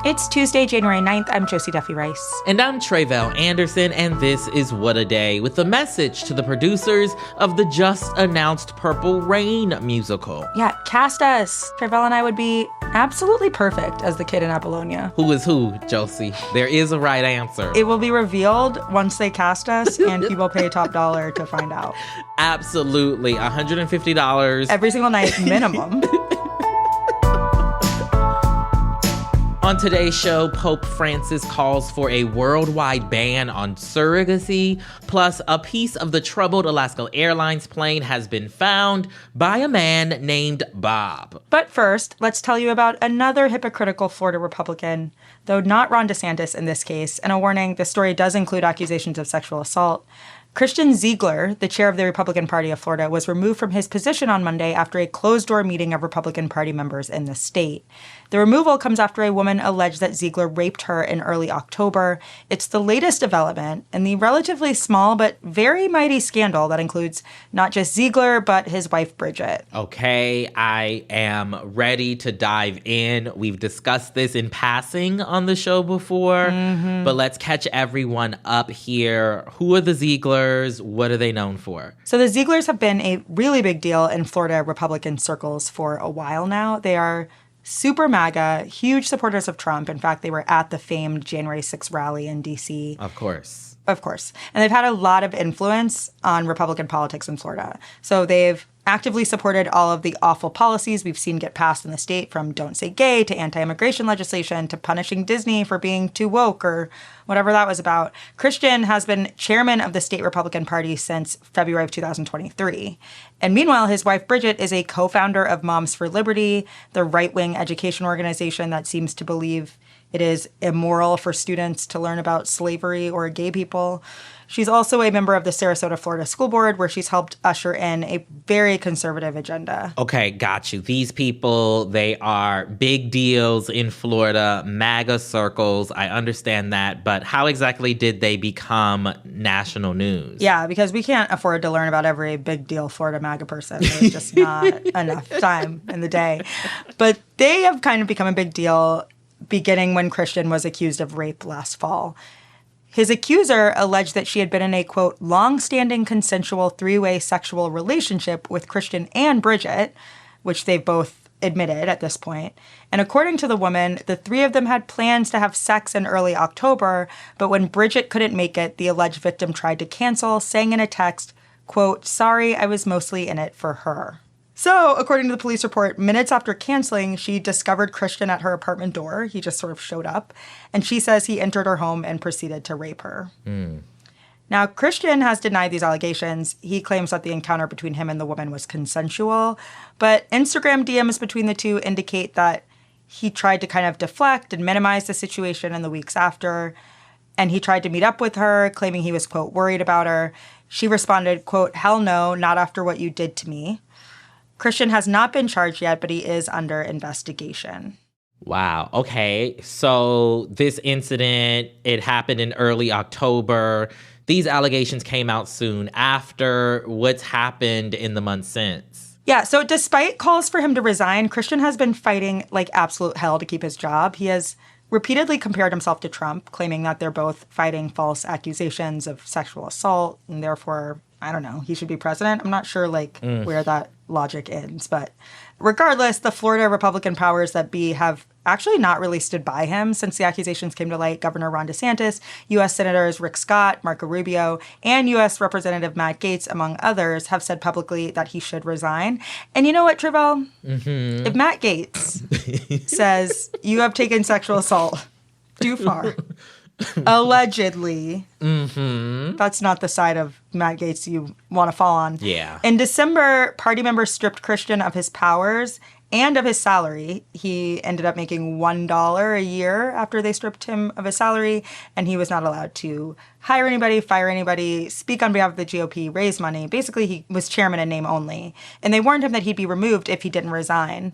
It's Tuesday, January 9th. I'm Josie Duffy Rice. And I'm Tre'vell Anderson, and this is What a Day, with a message to the producers of the just-announced Purple Rain musical. Yeah, cast us. Tre'vell and I would be absolutely perfect as the kid in Apollonia. Who is who, Josie? There is a right answer. It will be revealed once they cast us, and people pay top dollar to find out. Absolutely. $150. Every single night, minimum. On today's show, Pope Francis calls for a worldwide ban on surrogacy, plus a piece of the troubled Alaska Airlines plane has been found by a man named Bob. But first, let's tell you about another hypocritical Florida Republican, though not Ron DeSantis in this case, and a warning, the story does include accusations of sexual assault. Christian Ziegler, the chair of the Republican Party of Florida, was removed from his position on Monday after a closed-door meeting of Republican Party members in the state. The removal comes after a woman alleged that Ziegler raped her in early October. It's the latest development in the relatively small but very mighty scandal that includes not just Ziegler, but his wife, Bridget. Okay, I am ready to dive in. We've discussed this in passing on the show before, but let's catch everyone up here. Who are the Zieglers? What are they known for? So the Zieglers have been a really big deal in Florida Republican circles for a while now. They are super MAGA, huge supporters of Trump. In fact, they were at the famed January 6th rally in D.C. Of course. And they've had a lot of influence on Republican politics in Florida. So they've actively supported all of the awful policies we've seen get passed in the state, from Don't Say Gay to anti-immigration legislation to punishing Disney for being too woke or whatever that was about. Christian has been chairman of the state Republican Party since February of 2023. And meanwhile, his wife, Bridget, is a co-founder of Moms for Liberty, the right-wing education organization that seems to believe it is immoral for students to learn about slavery or gay people. She's also a member of the Sarasota, Florida School Board, where she's helped usher in a very conservative agenda. Okay, got you. These people, they are big deals in Florida, MAGA circles. I understand that. But how exactly did they become national news? Yeah, because we can't afford to learn about every big deal Florida MAGA person. There's just not enough time in the day. But they have kind of become a big deal beginning when Christian was accused of rape last fall. His accuser alleged that she had been in a, quote, long-standing consensual three-way sexual relationship with Christian and Bridget, which they've both admitted at this point. And according to the woman, the three of them had plans to have sex in early October, but when Bridget couldn't make it, the alleged victim tried to cancel, saying in a text, quote, "Sorry, I was mostly in it for her." So, according to the police report, minutes after canceling, she discovered Christian at her apartment door. He just sort of showed up. And she says he entered her home and proceeded to rape her. Now, Christian has denied these allegations. He claims that the encounter between him and the woman was consensual. But Instagram DMs between the two indicate that he tried to kind of deflect and minimize the situation in the weeks after. And he tried to meet up with her, claiming he was, quote, worried about her. She responded, quote, "Hell no, not after what you did to me." Christian has not been charged yet, but he is under investigation. Wow. Okay. So this incident, it happened in early October. These allegations came out soon after. What's happened in the months since? Yeah, so despite calls for him to resign, Christian has been fighting like absolute hell to keep his job. He has repeatedly compared himself to Trump, claiming that they're both fighting false accusations of sexual assault, and therefore, I don't know, he should be president. I'm not sure, where that logic ends. But regardless, the Florida Republican powers that be have actually not really stood by him since the accusations came to light. Governor Ron DeSantis, U.S. Senators Rick Scott, Marco Rubio, and U.S. Representative Matt Gaetz, among others, have said publicly that he should resign. And you know what, Tre'vell? If Matt Gaetz says you have taken sexual assault too far, allegedly, that's not the side of Matt Gaetz you want to fall on. Yeah. In December, party members stripped Christian of his powers and of his salary. He ended up making $1 a year after they stripped him of his salary, and he was not allowed to hire anybody, fire anybody, speak on behalf of the GOP, raise money. Basically, he was chairman in name only. And they warned him that he'd be removed if he didn't resign.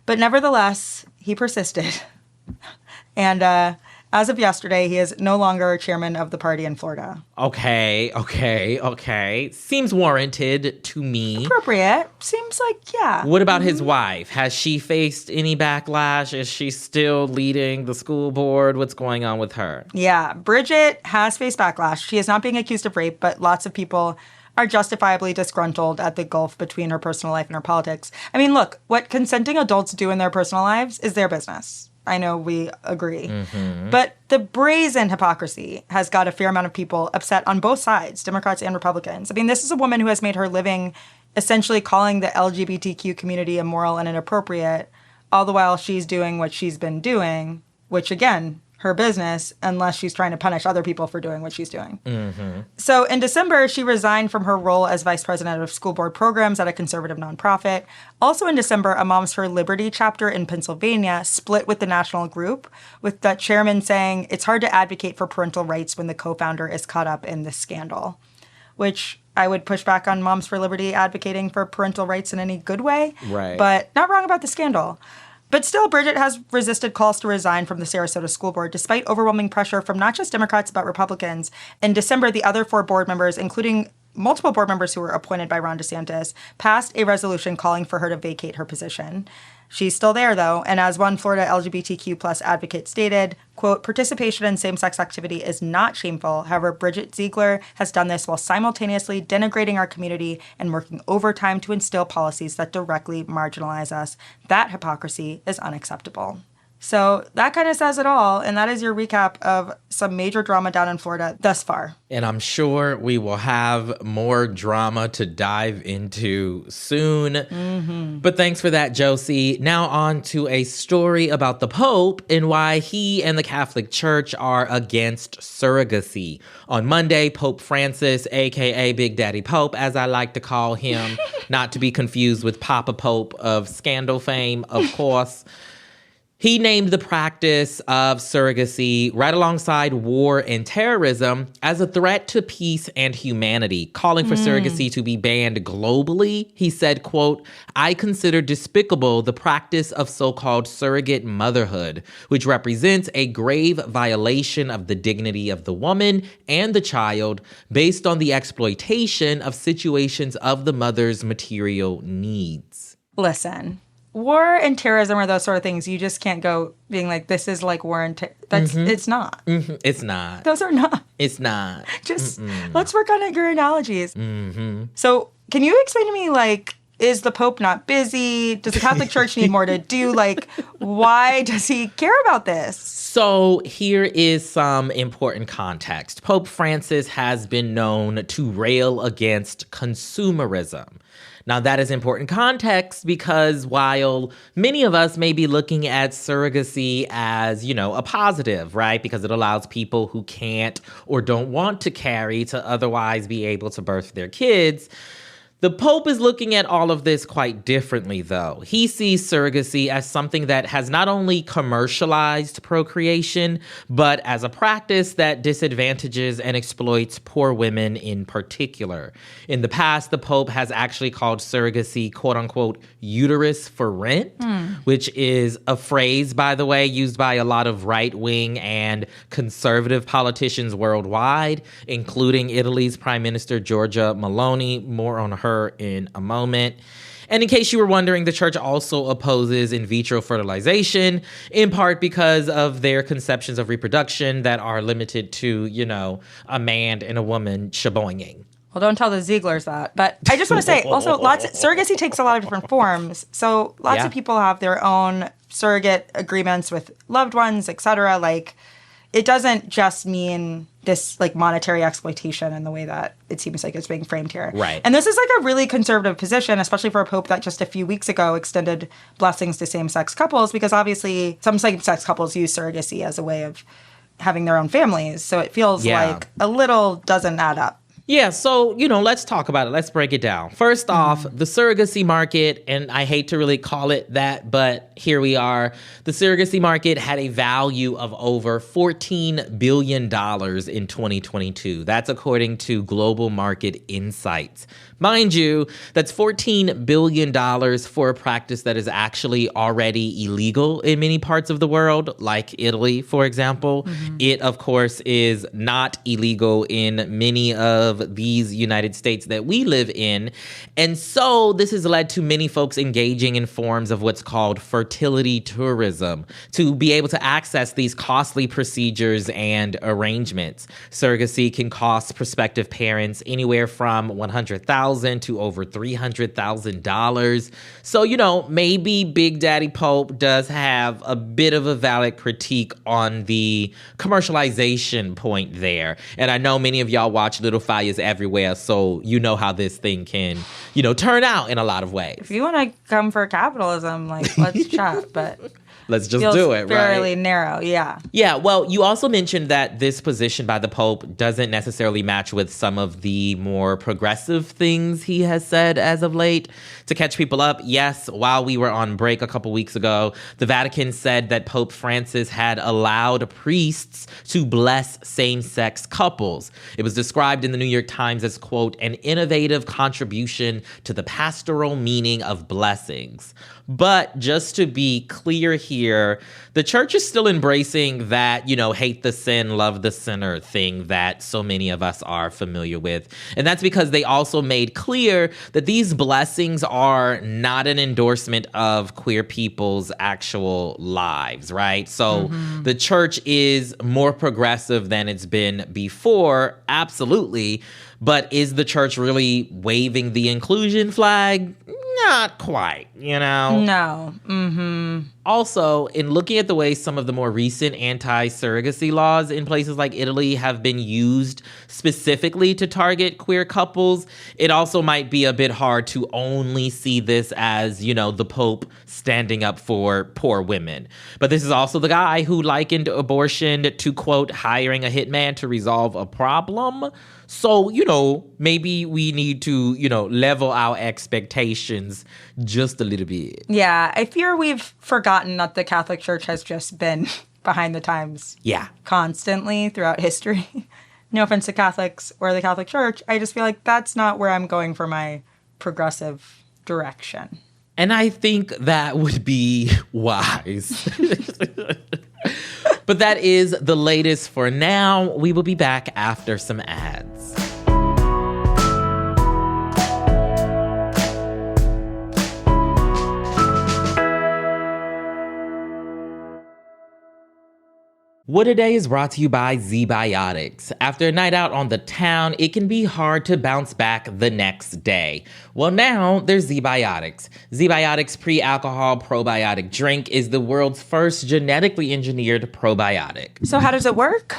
But nevertheless, he persisted. And As of yesterday, he is no longer chairman of the party in Florida. Okay. Seems warranted to me. Appropriate. Seems like, yeah. What about his wife? Has she faced any backlash? Is she still leading the school board? What's going on with her? Yeah, Bridget has faced backlash. She is not being accused of rape, but lots of people are justifiably disgruntled at the gulf between her personal life and her politics. I mean, look, what consenting adults do in their personal lives is their business. I know we agree. But the brazen hypocrisy has got a fair amount of people upset on both sides, Democrats and Republicans. I mean, this is a woman who has made her living essentially calling the LGBTQ community immoral and inappropriate, all the while she's doing what she's been doing, which, again, her business, unless she's trying to punish other people for doing what she's doing. So in December, she resigned from her role as vice president of school board programs at a conservative nonprofit. Also in December, a Moms for Liberty chapter in Pennsylvania split with the national group, with the chairman saying it's hard to advocate for parental rights when the co-founder is caught up in this scandal, which I would push back on Moms for Liberty advocating for parental rights in any good way. Right. But not wrong about the scandal. But still, Bridget has resisted calls to resign from the Sarasota School Board, despite overwhelming pressure from not just Democrats, but Republicans. In December, the other 4 board members, including multiple board members who were appointed by Ron DeSantis, passed a resolution calling for her to vacate her position. She's still there, though, and as one Florida LGBTQ plus advocate stated, quote, participation in same-sex activity is not shameful. However, Bridget Ziegler has done this while simultaneously denigrating our community and working overtime to instill policies that directly marginalize us. That hypocrisy is unacceptable. So that kind of says it all, and that is your recap of some major drama down in Florida thus far. And I'm sure we will have more drama to dive into soon. But thanks for that, Josie. Now on to a story about the Pope and why he and the Catholic Church are against surrogacy. On Monday, Pope Francis, a.k.a. Big Daddy Pope, as I like to call him, not to be confused with Papa Pope of scandal fame, of course, he named the practice of surrogacy right alongside war and terrorism as a threat to peace and humanity, calling for surrogacy to be banned globally. He said, quote, I consider despicable the practice of so-called surrogate motherhood, which represents a grave violation of the dignity of the woman and the child based on the exploitation of situations of the mother's material needs. Listen. War and terrorism are those sort of things you just can't go being like, this is like war and it's not. It's not. Those are not. It's not. Just let's work on your analogies. So can you explain to me, like, is the Pope not busy? Does the Catholic Church need more to do? Like, why does he care about this? So here is some important context. Pope Francis has been known to rail against consumerism. Now, that is important context because while many of us may be looking at surrogacy as, you know, a positive, right? Because it allows people who can't or don't want to carry to otherwise be able to birth their kids. The Pope is looking at all of this quite differently, though. He sees surrogacy as something that has not only commercialized procreation, but as a practice that disadvantages and exploits poor women in particular. In the past, the Pope has actually called surrogacy, quote unquote, uterus for rent, which is a phrase, by the way, used by a lot of right-wing and conservative politicians worldwide, including Italy's Prime Minister Giorgia Meloni. More on her in a moment. And in case you were wondering, the church also opposes in vitro fertilization, in part because of their conceptions of reproduction that are limited to, you know, a man and a woman shaboinging. Well, don't tell the Zieglers that. But I just want to say, also, surrogacy takes a lot of different forms. So lots of people have their own surrogate agreements with loved ones, et cetera. Like, it doesn't just mean this, like, monetary exploitation in the way that it seems like it's being framed here. Right. And this is, like, a really conservative position, especially for a pope that just a few weeks ago extended blessings to same-sex couples, because obviously some same-sex couples use surrogacy as a way of having their own families. So it feels like a little doesn't add up. Yeah, so, let's talk about it. Let's break it down. First off, the surrogacy market, and I hate to really call it that, but here we are. The surrogacy market had a value of over $14 billion in 2022. That's according to Global Market Insights. Mind you, that's $14 billion for a practice that is actually already illegal in many parts of the world, like Italy, for example. It, of course, is not illegal in many of these United States that we live in. And so this has led to many folks engaging in forms of what's called fertility tourism to be able to access these costly procedures and arrangements. Surrogacy can cost prospective parents anywhere from $100,000 to over $300,000. So, maybe Big Daddy Pope does have a bit of a valid critique on the commercialization point there. And I know many of y'all watch Little Fires Everywhere, so you know how this thing can, turn out in a lot of ways. If you want to come for capitalism, let's chat, but... Let's just do it, right? Fairly narrow, yeah. Yeah, well, you also mentioned that this position by the Pope doesn't necessarily match with some of the more progressive things he has said as of late. To catch people up, yes, while we were on break a couple weeks ago, the Vatican said that Pope Francis had allowed priests to bless same-sex couples. It was described in the New York Times as, quote, an innovative contribution to the pastoral meaning of blessings. But just to be clear here, the church is still embracing that, hate the sin, love the sinner thing that so many of us are familiar with. And that's because they also made clear that these blessings are not an endorsement of queer people's actual lives, right? So the church is more progressive than it's been before, absolutely. But is the church really waving the inclusion flag? Not quite, No. Also, in looking at the way some of the more recent anti-surrogacy laws in places like Italy have been used specifically to target queer couples, it also might be a bit hard to only see this as, the Pope standing up for poor women. But this is also the guy who likened abortion to, quote, hiring a hitman to resolve a problem. So, maybe we need to, level our expectations just a little bit. Yeah, I fear we've forgotten that the Catholic Church has just been behind the times. Yeah. Constantly throughout history. No offense to Catholics or the Catholic Church. I just feel like that's not where I'm going for my progressive direction. And I think that would be wise. But that is the latest for now. We will be back after some ads. What A Day is brought to you by ZBiotics. After a night out on the town, it can be hard to bounce back the next day. Well, now there's ZBiotics. ZBiotics pre-alcohol probiotic drink is the world's first genetically engineered probiotic. So how does it work?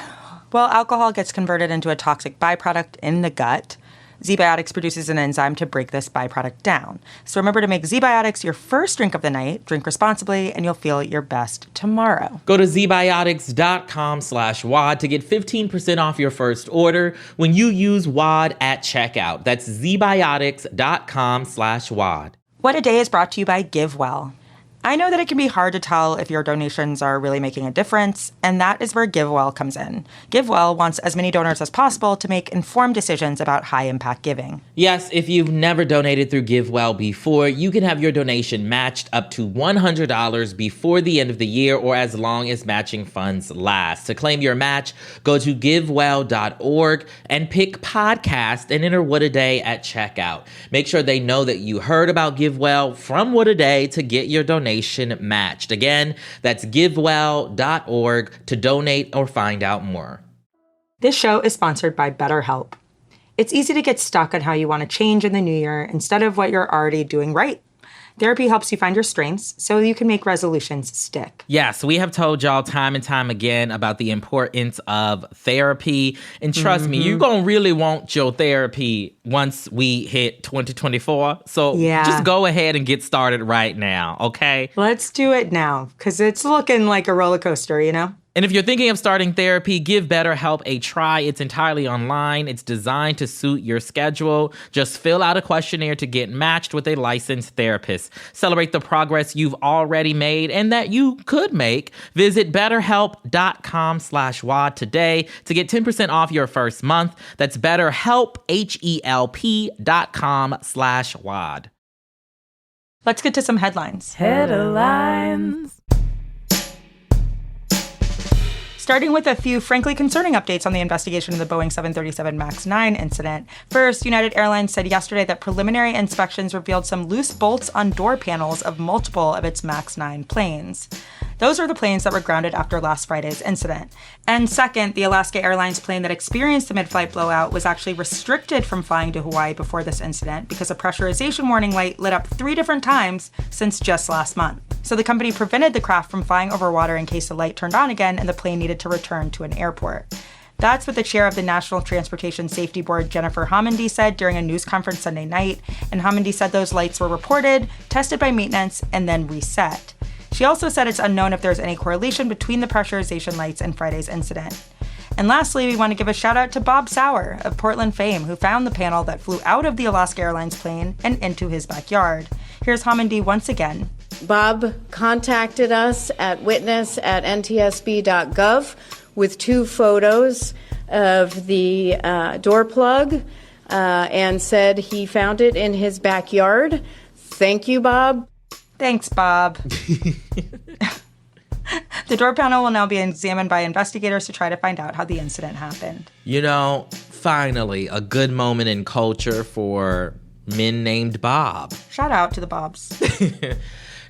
Well, alcohol gets converted into a toxic byproduct in the gut. ZBiotics produces an enzyme to break this byproduct down. So remember to make ZBiotics your first drink of the night, drink responsibly, and you'll feel your best tomorrow. Go to zbiotics.com/WAD to get 15% off your first order when you use WAD at checkout. That's zbiotics.com/WAD. What A Day is brought to you by GiveWell. I know that it can be hard to tell if your donations are really making a difference, and that is where GiveWell comes in. GiveWell wants as many donors as possible to make informed decisions about high-impact giving. Yes, if you've never donated through GiveWell before, you can have your donation matched up to $100 before the end of the year or as long as matching funds last. To claim your match, go to givewell.org and pick podcast and enter What A Day at checkout. Make sure they know that you heard about GiveWell from What A Day to get your donation matched. Again, that's givewell.org to donate or find out more. This show is sponsored by BetterHelp. It's easy to get stuck on how you want to change in the new year instead of what you're already doing right. Therapy helps you find your strengths so you can make resolutions stick. Yes, we have told y'all time and time again about the importance of therapy. And trust me, you're going to really want your therapy once we hit 2024. So just go ahead and get started right now, okay? Let's do it now, because it's looking like a roller coaster, And if you're thinking of starting therapy, give BetterHelp a try. It's entirely online. It's designed to suit your schedule. Just fill out a questionnaire to get matched with a licensed therapist. Celebrate the progress you've already made and that you could make. Visit BetterHelp.com/WAD today to get 10% off your first month. That's BetterHelp, HELP.com/WAD. Let's get to some headlines. Headlines. Starting with a few frankly concerning updates on the investigation of the Boeing 737 MAX 9 incident. First, United Airlines said yesterday that preliminary inspections revealed some loose bolts on door panels of multiple of its MAX 9 planes. Those are the planes that were grounded after last Friday's incident. And second, the Alaska Airlines plane that experienced the mid-flight blowout was actually restricted from flying to Hawaii before this incident because a pressurization warning light lit up 3 different times since just last month. So the company prevented the craft from flying over water in case the light turned on again and the plane needed to return to an airport. That's what the chair of the National Transportation Safety Board, Jennifer Homendy, said during a news conference Sunday night. And Homendy said those lights were reported, tested by maintenance, and then reset. She also said it's unknown if there's any correlation between the pressurization lights and Friday's incident. And lastly, we want to give a shout out to Bob Sauer of Portland fame, who found the panel that flew out of the Alaska Airlines plane and into his backyard. Here's Homendy once again. Bob contacted us at witness@ntsb.gov with 2 photos of the door plug and said he found it in his backyard. Thank you, Bob. Thanks, Bob. The door panel will now be examined by investigators to try to find out how the incident happened. You know, finally, a good moment in culture for men named Bob. Shout out to the Bobs.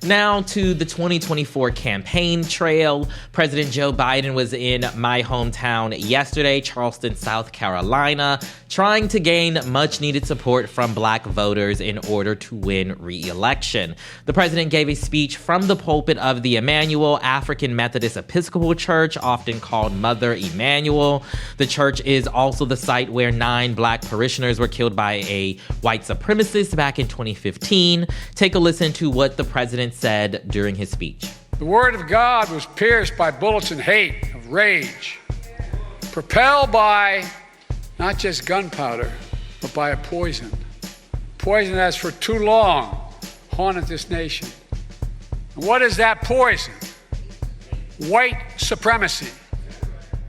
Now to the 2024 campaign trail. President Joe Biden was in my hometown yesterday, Charleston, South Carolina, trying to gain much-needed support from Black voters in order to win re-election. The president gave a speech from the pulpit of the Emmanuel African Methodist Episcopal Church, often called Mother Emanuel. The church is also the site where 9 Black parishioners were killed by a white supremacist back in 2015. Take a listen to what the president said during his speech. The word of God was pierced by bullets of hate, of rage, propelled by not just gunpowder, but by a poison. Poison that's for too long haunted this nation. And what is that poison? White supremacy.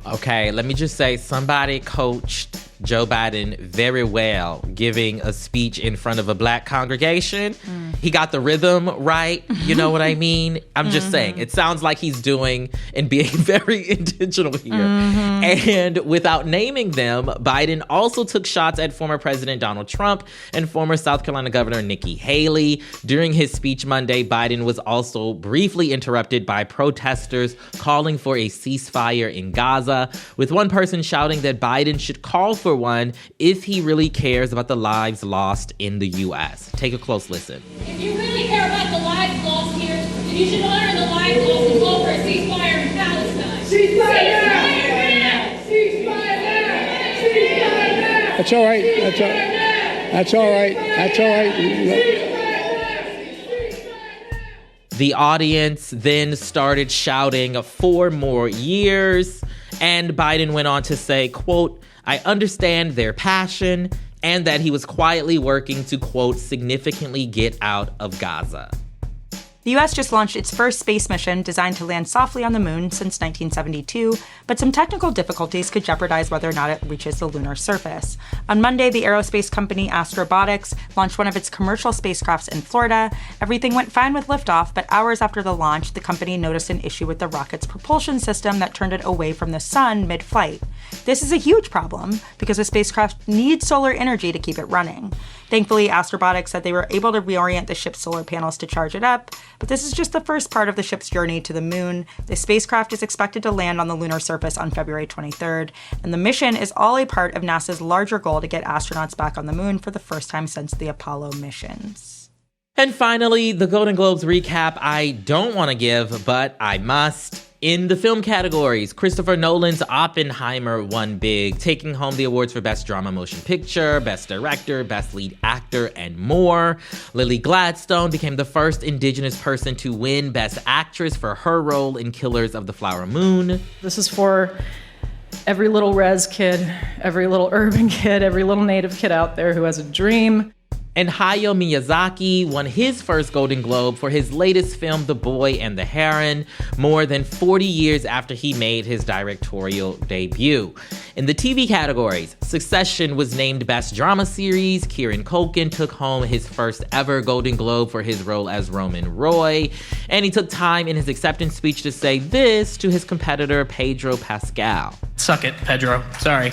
Okay, let me just say somebody coached Joe Biden very well giving a speech in front of a Black congregation. He got the rhythm right. You know what I mean? I'm just saying, it sounds like he's doing and being very intentional here. And without naming them, Biden also took shots at former President Donald Trump and former South Carolina Governor Nikki Haley. During his speech Monday, Biden was also briefly interrupted by protesters calling for a ceasefire in Gaza, with one person shouting that Biden should call for one if he really cares about the lives lost in the U.S. Take a close listen. If you really care about the lives lost here, then you should honor the lives lost and call for a ceasefire in Palestine. Ceasefire now! Ceasefire now! Ceasefire now! That's all right. That's all right. That's all right. That's all right. The audience then started shouting 4 more years, and Biden went on to say, quote, "I understand their passion," and that he was quietly working to, quote, "significantly get out of Gaza." The U.S. just launched its first space mission designed to land softly on the moon since 1972, but some technical difficulties could jeopardize whether or not it reaches the lunar surface. On Monday, the aerospace company Astrobotics launched one of its commercial spacecrafts in Florida. Everything went fine with liftoff, but hours after the launch, the company noticed an issue with the rocket's propulsion system that turned it away from the sun mid-flight. This is a huge problem because the spacecraft needs solar energy to keep it running. Thankfully, Astrobotics said they were able to reorient the ship's solar panels to charge it up, but this is just the first part of the ship's journey to the moon. The spacecraft is expected to land on the lunar surface on February 23rd, and the mission is all a part of NASA's larger goal to get astronauts back on the moon for the first time since the Apollo missions. And finally, the Golden Globes recap I don't want to give, but I must. In the film categories, Christopher Nolan's Oppenheimer won big, taking home the awards for Best Drama Motion Picture, Best Director, Best Lead Actor, and more. Lily Gladstone became the first Indigenous person to win Best Actress for her role in Killers of the Flower Moon. This is for every little res kid, every little urban kid, every little native kid out there who has a dream. And Hayao Miyazaki won his first Golden Globe for his latest film, The Boy and the Heron, more than 40 years after he made his directorial debut. In the TV categories, Succession was named Best Drama Series. Kieran Culkin took home his first ever Golden Globe for his role as Roman Roy. And he took time in his acceptance speech to say this to his competitor, Pedro Pascal. Suck it, Pedro. Sorry.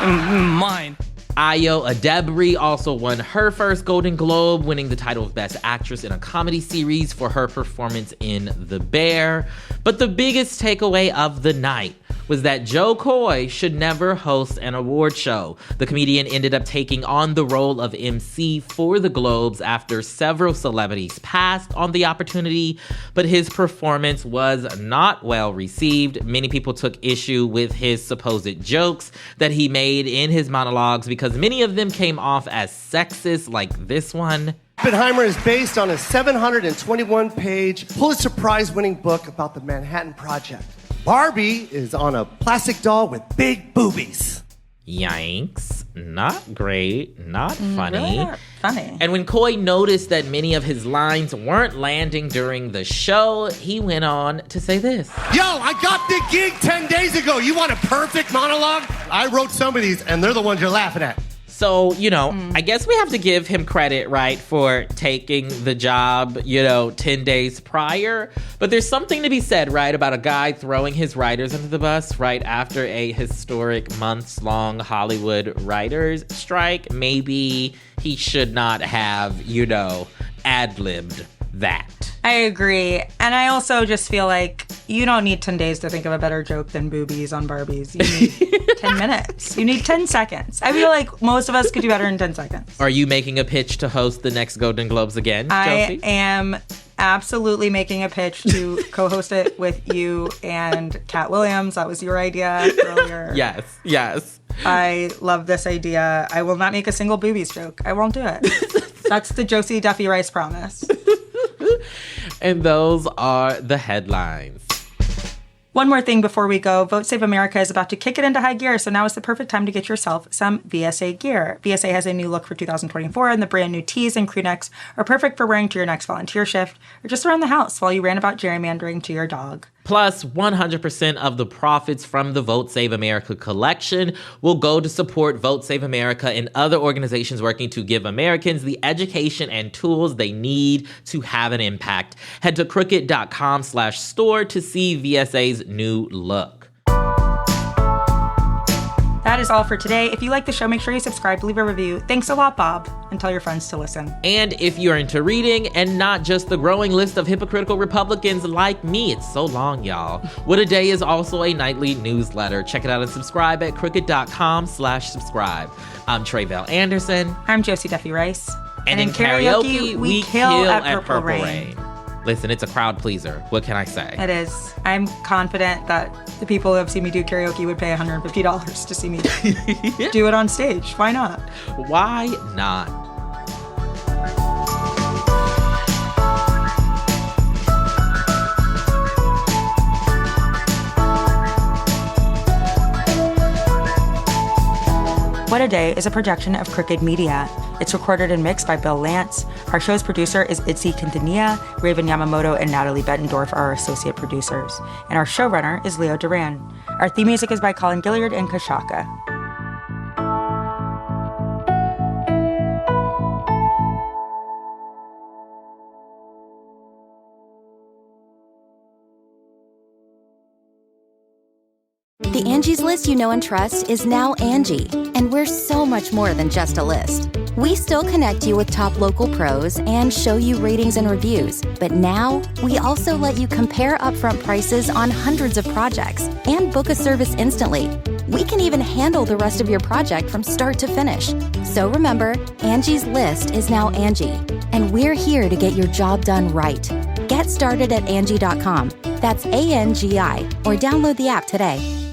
Mine. Ayo Edebiri also won her first Golden Globe, winning the title of Best Actress in a Comedy Series for her performance in The Bear. But the biggest takeaway of the night was that Joe Coy should never host an award show. The comedian ended up taking on the role of MC for the Globes after several celebrities passed on the opportunity, but his performance was not well received. Many people took issue with his supposed jokes that he made in his monologues because many of them came off as sexist, like this one. Oppenheimer is based on a 721-page Pulitzer Prize-winning book about the Manhattan Project. Barbie is on a plastic doll with big boobies. Yikes. Not great. Not funny. Really not funny. And when Coy noticed that many of his lines weren't landing during the show, he went on to say this. Yo, I got the gig 10 days ago. You want a perfect monologue? I wrote some of these, and they're the ones you're laughing at. So, I guess we have to give him credit, right, for taking the job, 10 days prior. But there's something to be said, right, about a guy throwing his writers under the bus right after a historic months-long Hollywood writers strike. Maybe he should not have, ad-libbed that. I agree. And I also just feel like you don't need 10 days to think of a better joke than boobies on Barbies. You need 10 minutes. You need 10 seconds. I feel like most of us could do better in 10 seconds. Are you making a pitch to host the next Golden Globes again, Josie? I am absolutely making a pitch to co-host it with you and Cat Williams. That was your idea earlier. Yes. I love this idea. I will not make a single boobies joke. I won't do it. That's the Josie Duffy Rice promise. And those are the headlines. One more thing before we go. Vote Save America is about to kick it into high gear, so now is the perfect time to get yourself some VSA gear. VSA has a new look for 2024, and the brand new tees and crew necks are perfect for wearing to your next volunteer shift or just around the house while you rant about gerrymandering to your dog. Plus, 100% of the profits from the Vote Save America collection will go to support Vote Save America and other organizations working to give Americans the education and tools they need to have an impact. Head to crooked.com/store to see VSA's new look. That is all for today. If you like the show, make sure you subscribe, leave a review. Thanks a lot, Bob, and tell your friends to listen. And if you're into reading and not just the growing list of hypocritical Republicans like me, it's so long, y'all. What a Day is also a nightly newsletter. Check it out and subscribe at crooked.com/subscribe. I'm Tre'vell Anderson. I'm Josie Duffy Rice. And in karaoke, we kill at Purple Rain. Listen, it's a crowd pleaser. What can I say? It is. I'm confident that the people who have seen me do karaoke would pay $150 to see me do it on stage. Why not? Why not? What a Day is a production of Crooked Media. It's recorded and mixed by Bill Lance. Our show's producer is Itzy Quintanilla. Raven Yamamoto and Natalie Bettendorf are our associate producers. And our showrunner is Leo Duran. Our theme music is by Colin Gilliard and Kashaka. The Angie's List you know and trust is now Angie, and we're so much more than just a list. We still connect you with top local pros and show you ratings and reviews, but now we also let you compare upfront prices on hundreds of projects and book a service instantly. We can even handle the rest of your project from start to finish. So remember, Angie's List is now Angie, and we're here to get your job done right. Get started at Angie.com. That's ANGI, or download the app today.